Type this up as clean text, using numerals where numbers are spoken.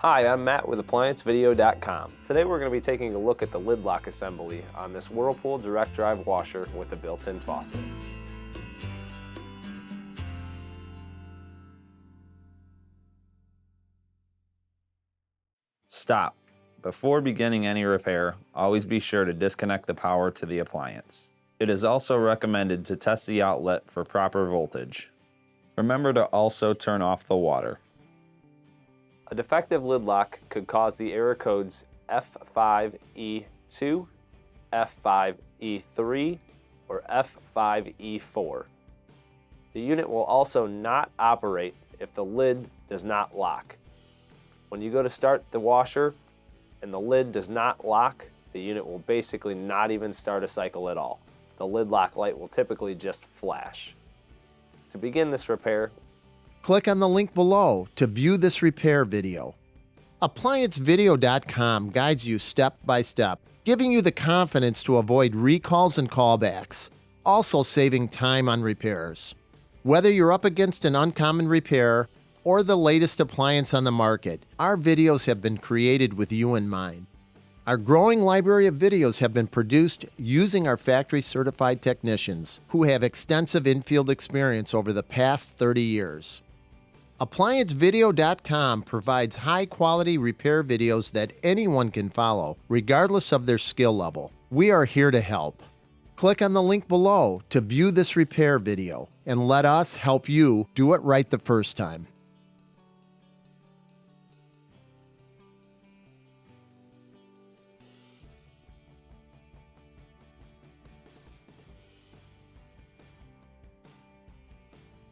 Hi, I'm Matt with ApplianceVideo.com. Today we're going to be taking a look at the lid lock assembly on this Whirlpool direct drive washer with a built-in faucet. Stop. Before beginning any repair, always be sure to disconnect the power to the appliance. It is also recommended to test the outlet for proper voltage. Remember to also turn off the water. A defective lid lock could cause the error codes F5e2, F5e3, or F5e4. The unit will also not operate if the lid does not lock. When you go to start the washer and the lid does not lock, the unit will basically not even start a cycle at all. The lid lock light will typically just flash. To begin this repair, click on the link below to view this repair video. ApplianceVideo.com guides you step by step, giving you the confidence to avoid recalls and callbacks, also saving time on repairs. Whether you're up against an uncommon repair or the latest appliance on the market, our videos have been created with you in mind. Our growing library of videos have been produced using our factory-certified technicians who have extensive infield experience over the past 30 years. ApplianceVideo.com provides high-quality repair videos that anyone can follow, regardless of their skill level. We are here to help. Click on the link below to view this repair video, and let us help you do it right the first time.